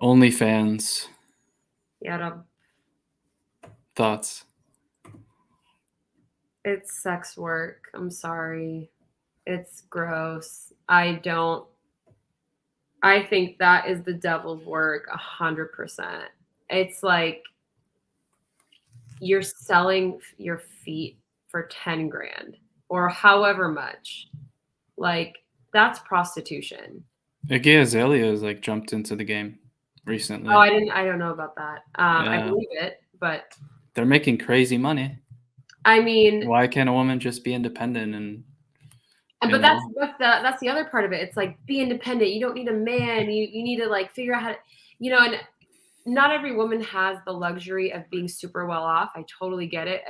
OnlyFans Yeah, thoughts. it's sex work. I'm sorry. It's gross. I think that is the devil's work 100%. It's like you're selling your feet for 10 grand or however much. Like that's prostitution. Iggy Azalea has like jumped into the game Oh, recently. I don't know about that. I Yeah, believe it, but they're making crazy money. I mean, Why can't a woman just be independent and you but know? that's the other part of it. It's like be independent. You don't need a man. You need to like figure out how to, and not every woman has the luxury of being super well off. I totally get it.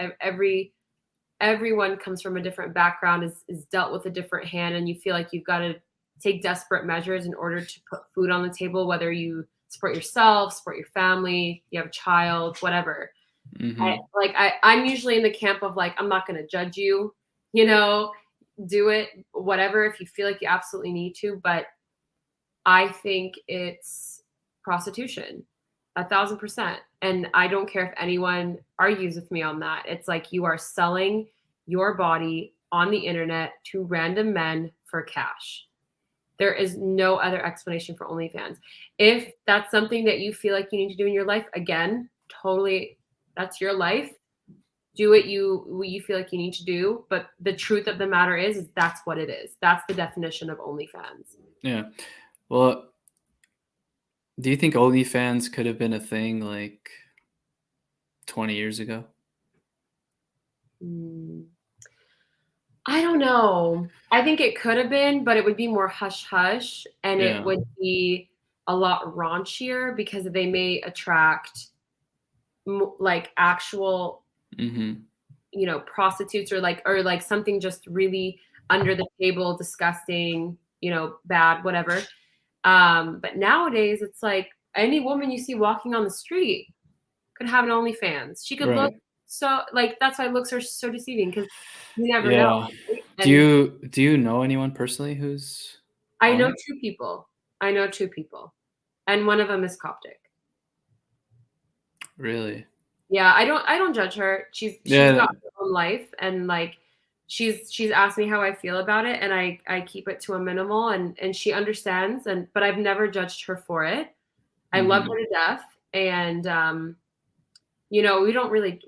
Everyone comes from a different background, is dealt with a different hand, and you feel like you've got to take desperate measures in order to put food on the table, whether you support yourself, support your family, you have a child, whatever. Mm-hmm. I'm usually in the camp of like, I'm not going to judge you, you know, do it, whatever, if you feel like you absolutely need to. But I think it's prostitution, 1,000%. And I don't care if anyone argues with me on that. It's like you are selling your body on the internet to random men for cash. There is no other explanation for OnlyFans. If that's something that you feel like you need to do in your life, again, totally, that's your life. Do what you feel like you need to do. But the truth of the matter is that's what it is. That's the definition of OnlyFans. Yeah. Well, do you think OnlyFans could have been a thing like 20 years ago? Mm, I don't know. I think it could have been, but it would be more hush hush and it Yeah. would be a lot raunchier because they may attract like actual, Mm-hmm. prostitutes or like something just really under the table, disgusting, bad, whatever. But nowadays it's like any woman you see walking on the street could have an OnlyFans. She could look Right. so like that's why looks are so deceiving because you never know. Yeah. Right? Do And you know anyone personally who's I on know it? two people. I know two people, and one of them is Coptic. Really? Yeah, I don't judge her. She's Yeah. got her own life, and like she's asked me how I feel about it, and I keep it to a minimal, and she understands, but I've never judged her for it. I love Mm-hmm. her to death, and we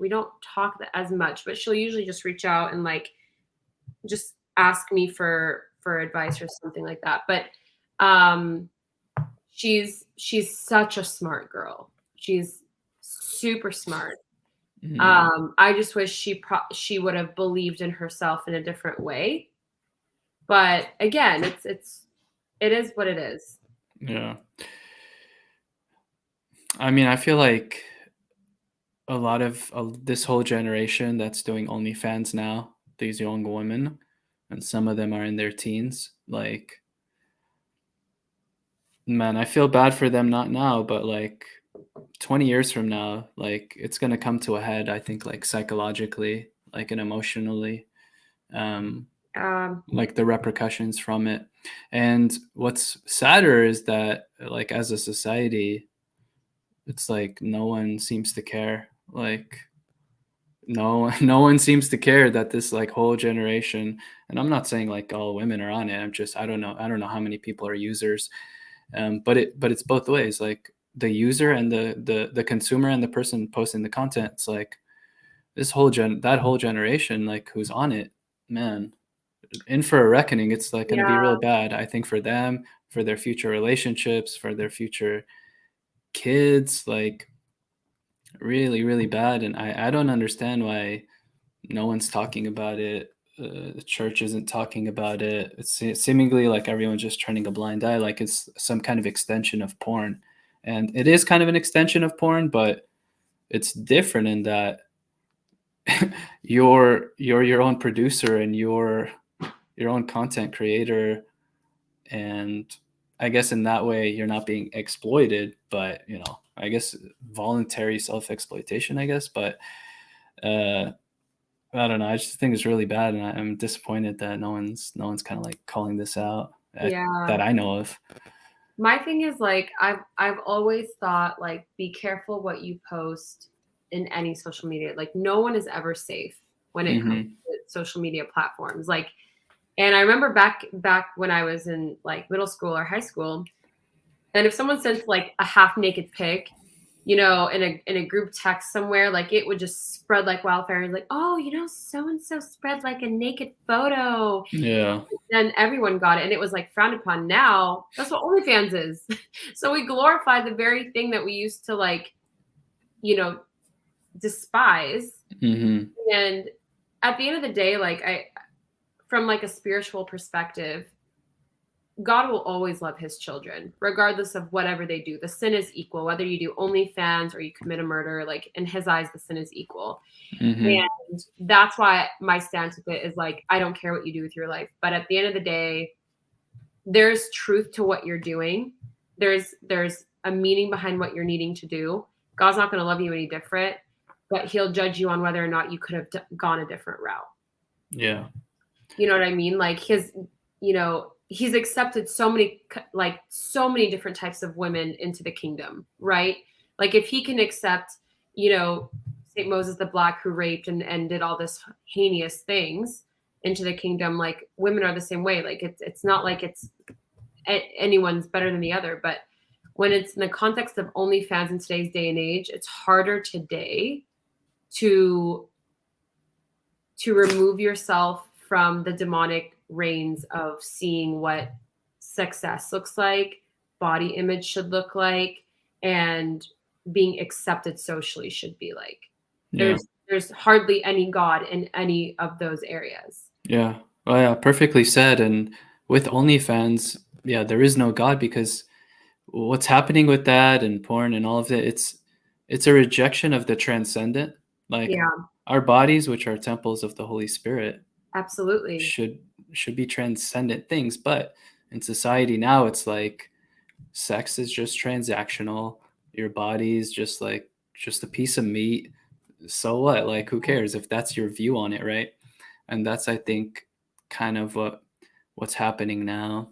don't talk as much, but she'll usually just reach out and like just ask me for advice or something like that. But um she's such a smart girl. She's super smart. Mm-hmm. I just wish she would have believed in herself in a different way. But again, it is what it is. Yeah. I mean, I feel like a lot of this whole generation that's doing OnlyFans now, these young women, and some of them are in their teens. Like, man, I feel bad for them not now, but like 20 years from now, like it's gonna come to a head, I think, like psychologically, like and emotionally, um, Um, like the repercussions from it. And what's sadder is that, like, as a society, it's like no one seems to care. Like, no one seems to care that this like whole generation, and I'm not saying like all women are on it. I don't know how many people are users, but it's both ways. Like the user and the consumer and the person posting the content. It's like that whole generation, like who's on it, man, in for a reckoning. It's like going to be yeah, real bad. I think for them, for their future relationships, for their future kids, like really really bad. And I don't understand why no one's talking about it. The church isn't talking about it. It's seemingly like everyone's just turning a blind eye, like it's some kind of extension of porn. And it is kind of an extension of porn, but it's different in that you're your own producer and you're your own content creator. And I guess in that way you're not being exploited, but I guess voluntary self-exploitation, I guess. But uh I don't know. I just think it's really bad, and I'm disappointed that no one's kind of like calling this out yeah. that I know of. My thing is like I've always thought like be careful what you post in any social media. Like no one is ever safe when it comes Mhm. to social media platforms. Like and I remember back when I was in like middle school or high school, and if someone sent like a half naked pic, in a group text somewhere, like it would just spread like wildfire. It's like, oh, so and so spread like a naked photo. Yeah. Then everyone got it, and it was like frowned upon. Now that's what OnlyFans is. So we glorify the very thing that we used to like, you know, despise. Mhm. And at the end of the day, like from like a spiritual perspective, God will always love his children, regardless of whatever they do. The sin is equal, whether you do OnlyFans or you commit a murder, like in his eyes, the sin is equal. Mhm. And that's why my stance with it is like, I don't care what you do with your life. But at the end of the day, there's truth to what you're doing. There's a meaning behind what you're needing to do. God's not going to love you any different, but he'll judge you on whether or not you could have gone a different route. Yeah. You know what I mean? Like he's accepted so many different types of women into the kingdom, right? Like if he can accept, you know, Saint Moses the Black who raped and did all this heinous things into the kingdom, like women are the same way. Like it's not like it's anyone's better than the other, but when it's in the context of OnlyFans in today's day and age, it's harder today to remove yourself from the demonic reigns of seeing what success looks like, body image should look like, and being accepted socially should be like. Yeah. There's hardly any God in any of those areas. Yeah. Oh, yeah, perfectly said. And with OnlyFans, yeah, there is no God because what's happening with that and porn and all of it, it's a rejection of the transcendent. Like Yeah, our bodies, which are temples of the Holy Spirit, absolutely. should should be transcendent things. But in society now, it's like sex is just transactional. Your body's just a piece of meat. So what? Like, who cares if that's your view on it, right? And that's, I think, kind of what's happening now.